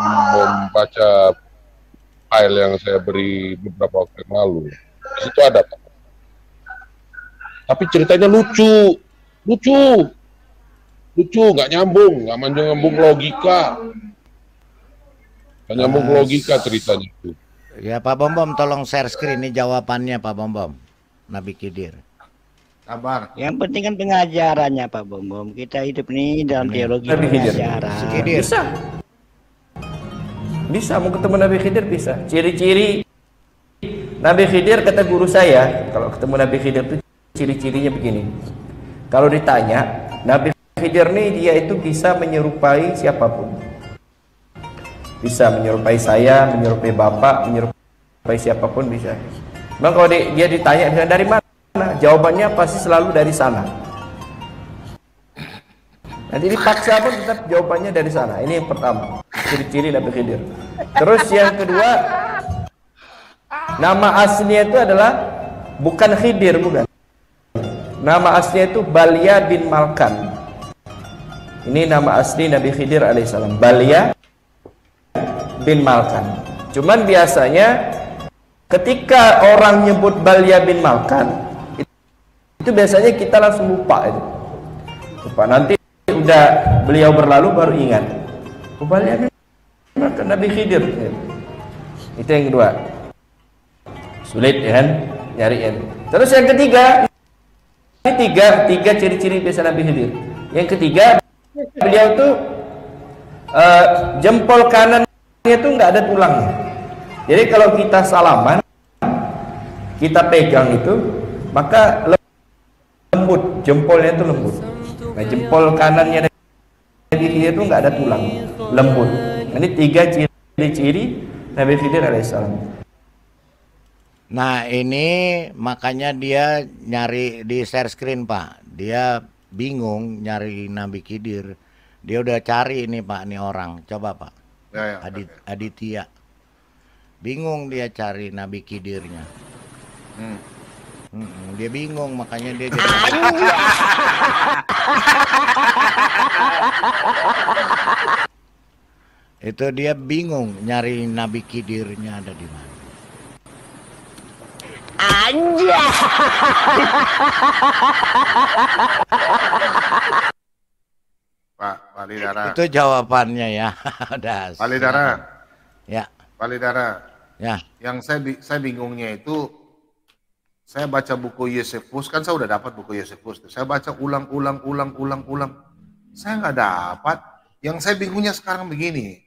baca file yang saya beri beberapa waktu yang lalu, di situ ada. Tapi ceritanya lucu, nggak nyambung logika. Nggak nyambung logika ceritanya itu. Ya Pak Bom tolong share screen ini jawabannya Pak Bom. Nabi Khidir. Sabar. Yang penting kan pengajarannya Pak Bom. Kita hidup ini dalam teologi pengajaran. Bisa mau ketemu Nabi Khidir bisa. Ciri-ciri Nabi Khidir kata guru saya, kalau ketemu Nabi Khidir itu ciri-cirinya begini. Kalau ditanya, Nabi Khidir nih dia itu bisa menyerupai siapapun. Bisa menyerupai saya, menyerupai bapak, menyerupai siapapun bisa. Memang kalau dia ditanya dari mana? jawabannya pasti selalu dari sana. Nanti dipaksa pun tetap jawabannya dari sana. Ini yang pertama, ciri-ciri Nabi Khidir. Terus yang kedua, nama aslinya itu adalah bukan Khidir, bukan. Nama aslinya itu Balya bin Malkan. Ini nama asli Nabi Khidir alaihissalam, Balya bin Malkan. Cuman biasanya ketika orang nyebut Balya bin Malkan, itu biasanya kita langsung lupa itu. Lupa, nanti udah beliau berlalu baru ingat. Balya bin Malkan Nabi Khidir. Itu yang kedua. Sulit ya kan nyariin. Terus yang ketiga, ini tiga ciri-ciri biasa Nabi Khidir. Yang ketiga, beliau tuh jempol kanannya tuh nggak ada tulangnya. Jadi kalau kita salaman, kita pegang itu, maka lembut, jempolnya itu lembut. Nah, jempol kanannya Nabi Khidir itu nggak ada tulang, lembut. Ini tiga ciri-ciri Nabi Khidir alaihissalam. Nah ini makanya dia nyari di share screen Pak. Dia bingung nyari Nabi Khidir. Dia udah cari ini Pak, nih orang. Coba Pak. Ya, Aditya. Bingung dia cari Nabi Khidirnya. Dia bingung makanya dia jadi itu dia bingung nyari Nabi Khidirnya ada di mana. Anjay. Pak Lidara. Itu jawabannya ya. Udah. Pak Lidara. Ya. Pak Lidara. Ya. Yang saya bingungnya itu, saya baca buku Yosefus, kan saya udah dapat buku Yosefus. Saya baca ulang. Saya nggak dapat. Yang saya bingungnya sekarang begini.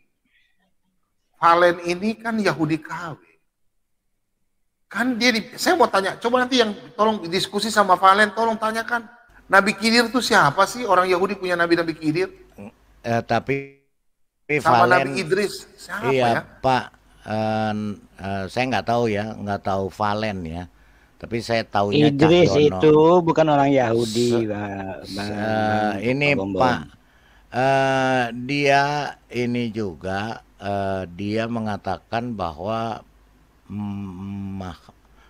Valen ini kan Yahudi KW. Kan dia saya mau tanya, coba nanti yang tolong diskusi sama Valen, tolong tanyakan Nabi Khidir itu siapa sih? Orang Yahudi punya Nabi Khidir? Tapi sama Valen, Nabi Idris siapa iya, ya? Pak, saya nggak tahu ya, nggak tahu Valen ya. Tapi saya tahunya Idris Cahyono. itu bukan orang Yahudi, Ini Pak, dia ini juga dia mengatakan bahwa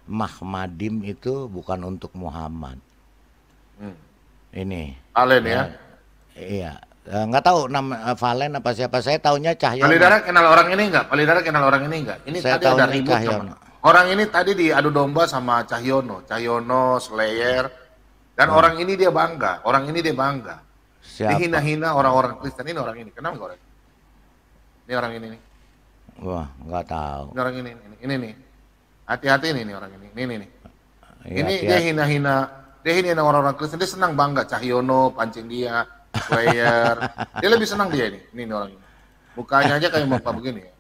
Mahmadim itu bukan untuk Muhammad. Ini Valen ya? Iya, nggak tahu nama Valen apa siapa. Saya tahunya Cahyono. Palidara kenal orang ini enggak? Palidara kenal orang ini enggak? Ini Saya tadi ada tahunya ribut Cahyono. Orang ini tadi diadu domba sama Cahyono, Slayer, dan orang ini dia bangga. Siapa? Dihina-hina orang-orang Kristen. Ini orang ini, kenal nggak orang? Ini orang ini nih. Wah, nggak tahu. Ini orang ini nih. Hati-hati nih orang ini. Ini Iya, dia hina-hina orang-orang Kristen. Dia senang bangga Cahyono pancing dia, Slayer. Dia lebih senang dia ini. Ini orang ini. Mukanya aja kayak bapak begini ya.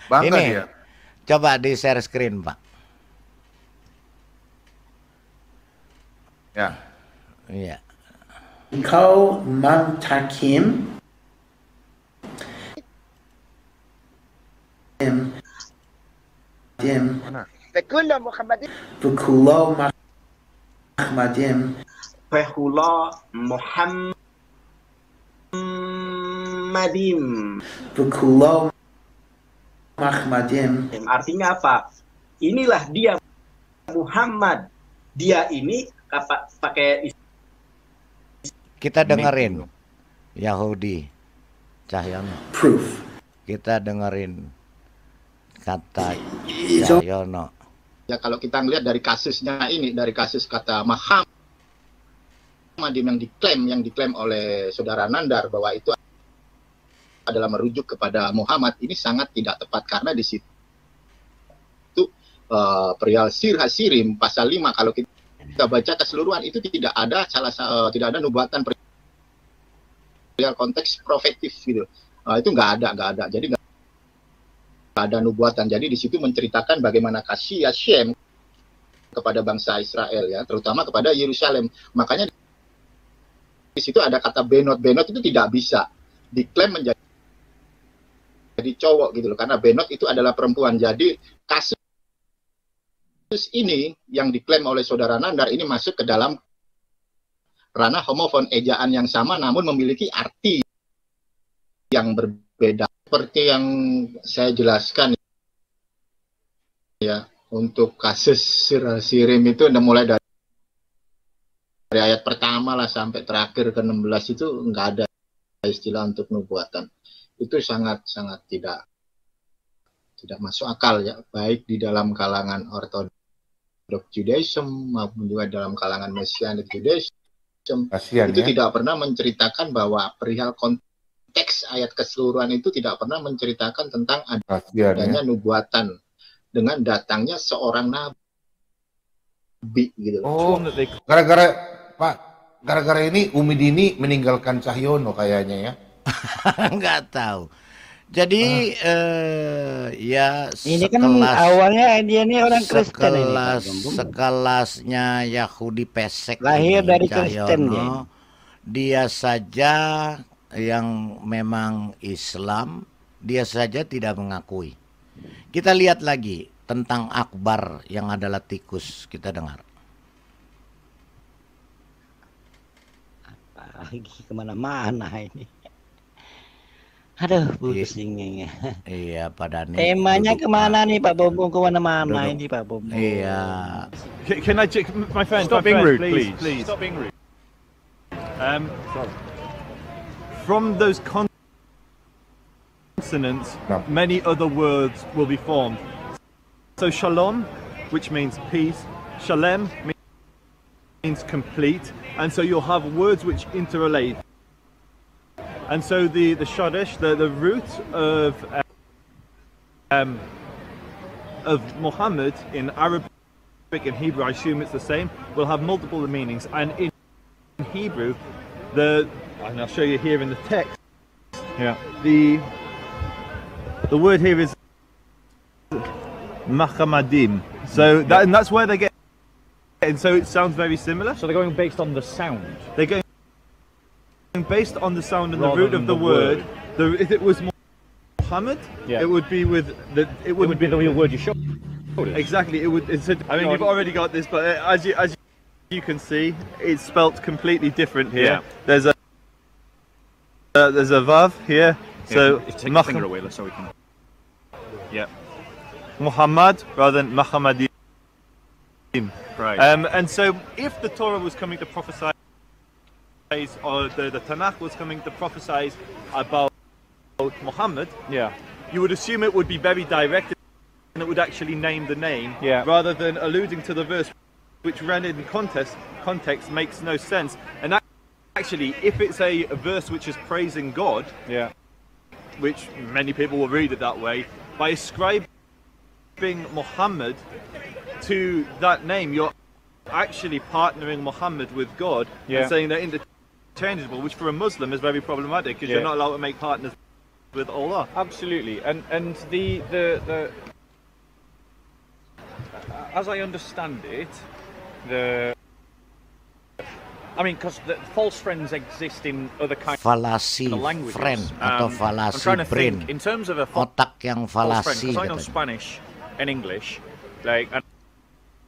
Bangga ini, dia. coba di share screen Pak. Ya. Iya. Engkau mentakim Fekulo Muhammadin. Fekulo Muhammadin. Fekulo Muhammadin. Fekulo Muhammadin. Artinya apa? Inilah dia Muhammad. Dia ini pakai Kita dengerin Yahudi Cahyono. Proof. Kita dengerin kata Cahyono. Ya kalau kita ngelihat dari kasusnya ini, dari kasus kata Muhammadim yang diklaim oleh saudara Nandar bahwa itu adalah merujuk kepada Muhammad, ini sangat tidak tepat karena di situ perihal Sir Hasirim pasal 5 kalau kita baca keseluruhan itu tidak ada tidak ada nubuatan perihal konteks profetif gitu. Itu nggak ada. Jadi nggak ada nubuatan. Jadi di situ menceritakan bagaimana kasih Hashem kepada bangsa Israel ya, terutama kepada Yerusalem. Makanya di situ ada kata Benot itu tidak bisa diklaim menjadi cowok gitu loh, karena Benot itu adalah perempuan. Jadi kasus ini yang diklaim oleh saudara Nandar ini masuk ke dalam ranah homofon, ejaan yang sama namun memiliki arti yang berbeda. Seperti yang saya jelaskan ya, untuk kasus Sirim itu mulai dari ayat pertama lah sampai terakhir ke-16 itu nggak ada istilah untuk nubuatan. Itu sangat tidak masuk akal ya, baik di dalam kalangan Orthodox Judaism maupun juga dalam kalangan Messianic Judaism. Kasian, itu ya? tidak pernah menceritakan bahwa perihal konteks ayat keseluruhan itu tidak pernah menceritakan tentang adanya nubuatan dengan datangnya seorang nabi gitu. Oh, gara-gara ini Umi Dini meninggalkan Cahyono kayaknya ya. Nggak tahu. Jadi ya ini kan awalnya dia ini orang Kristen ini, sekelasnya Yahudi pesek lahir ini, dari Cahyono, Kristen dia saja yang memang Islam, dia saja tidak mengakui. Kita lihat lagi tentang Akbar yang adalah tikus, kita dengar. Lagi kemana-mana ini. Aduh, pusingnya. Iya, pada nih. Temanya kemana nih Pak Bombong? Kemana-mana ini Pak Bombong. Iya. Can I, my friend, stop being rude, please. Stop being rude. From those consonants, many other words will be formed. So shalom, which means peace. Shalem means complete, and so you'll have words which interrelate. And so the Shadish, the root of Muhammad in Arabic and Hebrew, I assume it's the same, will have multiple meanings. And in Hebrew, and I'll show you here in the text. Yeah. The word here is Mahamadim. So and that's where they get. And so it sounds very similar. So they're going based on the sound. They're going based on the sound and the root of the word. If it was Muhammad, it would be with the. It would be the word you showed. Exactly. It would. I mean, you've already got this, but as you can see, it's spelt completely different here. Yeah. There's a vav here. So take the finger away so we can. Yeah. Muhammad rather than Mahamadim. Right. And so if the Torah was coming to prophesy, or the Tanakh was coming to prophesy about Muhammad, you would assume it would be very direct and it would actually name the name, rather than alluding to the verse, which read in context makes no sense. And actually, if it's a verse which is praising God, which many people will read it that way, by ascribing Muhammad to that name, you're actually partnering Muhammad with God and saying they're interchangeable, which for a Muslim is very problematic because you're not allowed to make partners with Allah. Absolutely, and the as I understand it, I mean, because the false friends exist in other kinds falasi of languages. Friend atau falasi I'm trying to brain. think in terms of a otak yang falasi. Because I know Spanish and English, and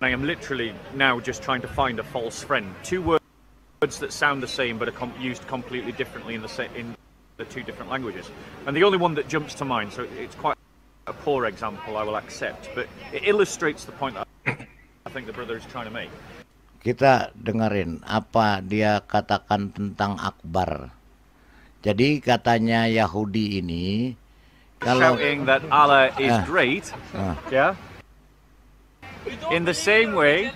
I am literally now just trying to find a false friend. Two words that sound the same but are used completely differently in the two different languages. And the only one that jumps to mind, so it's quite a poor example, I will accept, but it illustrates the point that I think the brother is trying to make. Kita dengerin apa dia katakan tentang Akbar. Jadi katanya Yahudi ini kalau shouting that Allah is great, in the same way,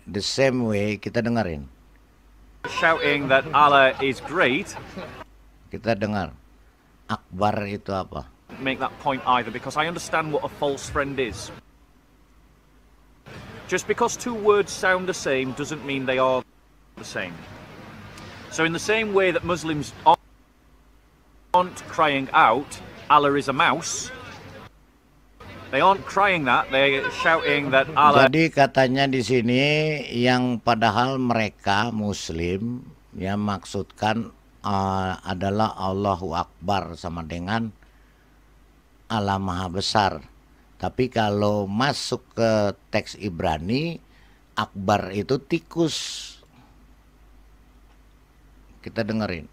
the same way kita dengerin. Shouting that Allah is great. Kita dengar Akbar itu apa? Make that point either, because I understand what a false friend is. Just because two words sound the same doesn't mean they are the same. So in the same way that Muslims aren't crying out, Allah is a mouse, they aren't crying that, they're shouting that Allah. Jadi katanya di sini yang padahal mereka Muslim yang maksudkan adalah Allahu Akbar sama dengan Allah Maha Besar. Tapi kalau masuk ke teks Ibrani, Akbar itu tikus. Kita dengerin.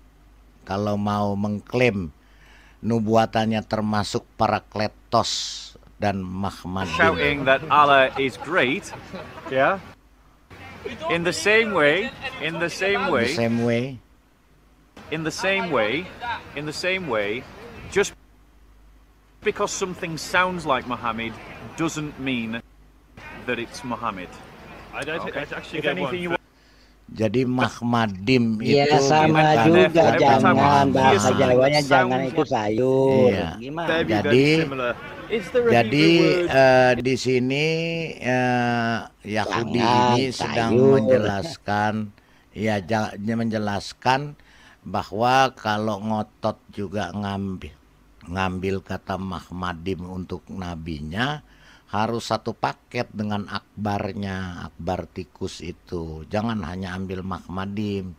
Kalau mau mengklaim nubuatannya termasuk Parakletos dan Mahmadim. Shouting that Allah is great, yeah. In the same way, just because something sounds like Muhammad doesn't mean that it's Muhammad. I actually If get anything one. Jadi Mahmadim itu Iya sama bukan juga, kata jangan Muhammad. bahasa Jawanya jangan itu sayur. Iya. Gimana? Jadi di sini Yahudi Jangan ini sedang sayur. menjelaskan bahwa kalau ngotot juga ngambil kata Mahmadim untuk nabinya, harus satu paket dengan akbarnya, akbar tikus itu. Jangan hanya ambil Mahmadim,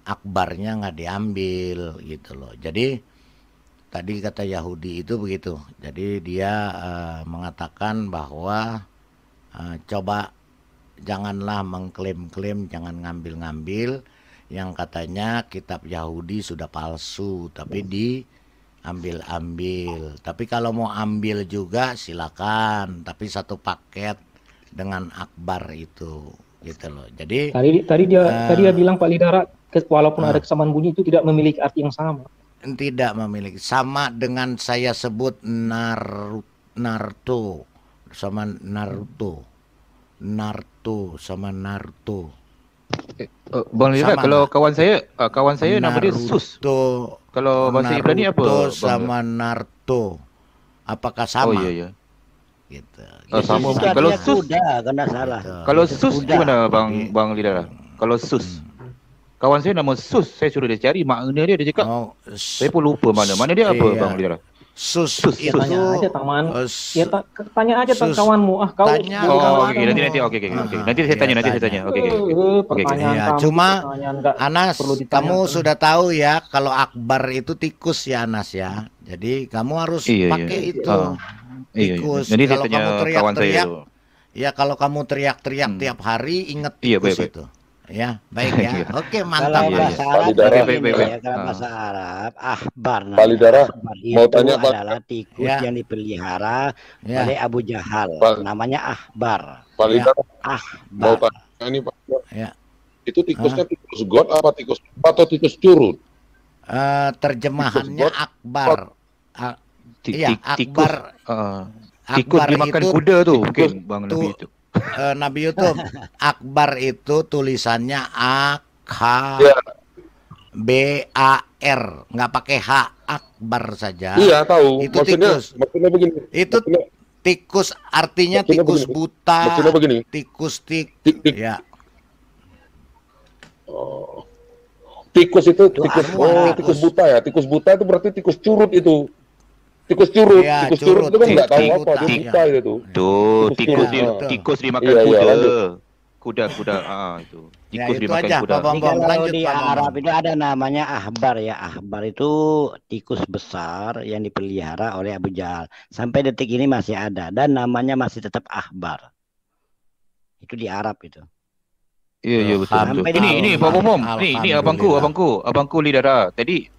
akbarnya nggak diambil gitu loh. Jadi tadi kata Yahudi itu begitu. Jadi dia mengatakan bahwa coba janganlah mengklaim-klaim, jangan ngambil-ngambil yang katanya kitab Yahudi sudah palsu, tapi diambil-ambil. Tapi kalau mau ambil juga silakan, tapi satu paket dengan akbar itu, gitu loh. Jadi Tadi dia bilang Pak Lidara, walaupun ada kesamaan bunyi itu tidak memiliki arti yang sama. tidak memiliki, sama dengan saya sebut Naruto sama Naruto, sama Naruto. Bang Lira, Sama kalau nggak? kawan saya nama dia Sus. Kalau bahasa Ibrani apa? Naruto Bang? sama Naruto, apakah sama? Oh iya. Gitu. Sama Itu mungkin. Kalau artinya Sus, kuda, karena salah. kalau Sus Kuda. gimana Bang Lira? Kalau Sus, kawan saya nama Sus, saya suruh dia cari makna dia cakap. Saya pun lupa mana dia apa Iya. Bang Lira? Sus Ya, itu tanya aja teman. Ya tanya aja Sus. kawanmu. Kau Tanya. Oke, nanti saya tanya. Oke. Pertanyaan Ya, kamu, cuma pertanyaan nggak Anas, perlu kamu ditanyakan. sudah tahu ya kalau akbar itu tikus ya Anas ya. Jadi kamu harus Iya. pakai itu. Iya. Tikus. Nanti saya Kalau tanya kamu kawan saya teriak-teriak, dulu. ya kalau kamu teriak-teriak tiap hari, ingat Iya, tikus baik. itu. Ya, baik ya. Oke, mantap. Kalau bahasa Pak Arab Lidara. begini ya, kalau bahasa Arab ahbar Pak Lidara, Ahbar mau itu tanya Pak. adalah tikus Ya. yang dipelihara Ya. oleh Abu Jahal. Pak. Namanya ahbar. Pak Lidara, mau Ahbar. tanya ini Pak. Ya. Itu tikusnya tikus got apa tikus atau tikus curut? Terjemahannya Tikus got. akbar. Iya, akbar. Tikus Akbar dimakan itu kuda tuh mungkin Bang tu- Nabi itu. Nabi YouTube. Akbar itu tulisannya Iya. AKBAR, nggak pakai H, akbar saja. Iya tahu. Itu Maksudnya begini. Itu tikus artinya Maksudnya tikus begini. buta. Maksudnya begini. Tikus ya. Tikus itu tikus arwah. tikus buta ya. Tikus buta itu berarti tikus curut itu. Tikus curut, Iya, tikus curut itu kan nggak tahu tikus apa, dia buta, buta itu. Tuh, Tikus tikus dimakan Iya, kuda. lanjut. Kuda itu. Ya, Tikus itu dimakan aja, kuda. Pak Bambang. Jadi kalau lanjut, di Pak Bambang. Arab itu ada namanya ahbar ya. Ahbar itu tikus besar yang dipelihara oleh Abu Jahal. Sampai detik ini masih ada dan namanya masih tetap ahbar. Itu di Arab itu. Iya betul. Sampai Ini di- Pak Momom, ini Alhamdulillah. abangku Lidara. Tadi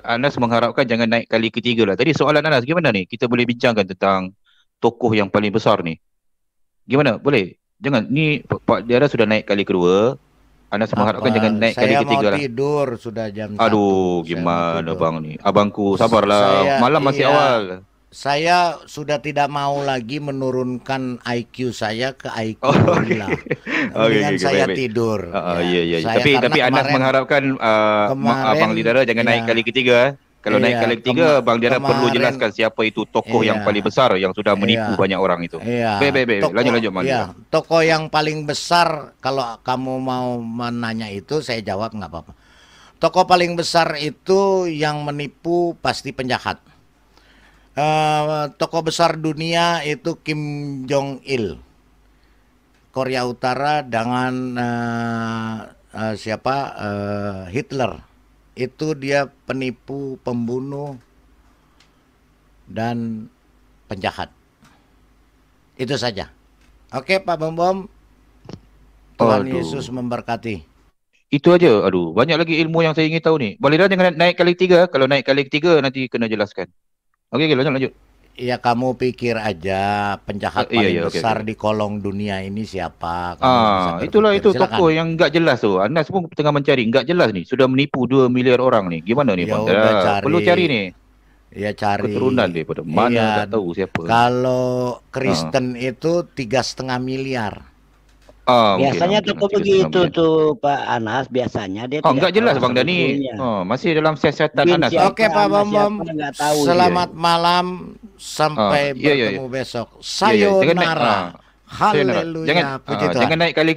Anas mengharapkan jangan naik kali ketiga lah. Tadi soalan Anas gimana nih? Kita boleh bincangkan tentang tokoh yang paling besar nih. Gimana? Boleh? Jangan. Ni Pak Lidara sudah naik kali kedua. Anas mengharapkan jangan naik kali Saya ketiga mau lah. tidur sudah jam 1. Aduh, gimana bang nih? Abangku sabarlah. Saya- Malam masih iya. awal. Saya sudah tidak mau lagi menurunkan IQ saya ke IQ gila. Mendingan saya baik. tidur. Iya. Saya Tapi karena Anas kemarin- mengharapkan kemarin, Abang Lidara jangan naik iya. kali ketiga. Kalau naik Iya, kali ketiga, Bang Lidara perlu kemarin- jelaskan siapa itu tokoh yang Iya. paling besar yang sudah menipu Iya. banyak orang itu. Iya. Baik. Tokoh- Lanjut Bang iya, Lidara. tokoh yang paling besar, kalau kamu mau menanya itu saya jawab nggak apa-apa. Tokoh paling besar itu yang menipu pasti penjahat. Tokoh besar dunia itu Kim Jong Il, Korea Utara dengan Hitler. Itu dia penipu, pembunuh, dan penjahat. Itu saja. Oke Pak Bom. Tuhan Yesus memberkati. Itu aja. Aduh, banyak lagi ilmu yang saya ingin tahu nih. Balira jangan naik kali 3. Kalau naik kali 3 nanti kena jelaskan. Oke, lanjut. Ya kamu pikir aja penjahat paling besar di kolong dunia ini siapa? Itulah itu tokoh yang enggak jelas tuh. Anda semua tengah mencari, enggak jelas nih. Sudah menipu 2 miliar orang nih. Gimana nih, Bang? Perlu cari nih. Ya cari. Keturunan deh pada mana enggak tahu siapa. Kalau Kristen itu 3,5 miliar. Biasanya toko begitu tuh Pak Anas, biasanya dia enggak jelas Bang Dani. Masih dalam siasatan Anas. Oke Pak Bom. Selamat malam sampai bertemu besok. Sayonara. Haleluya. Jangan naik kali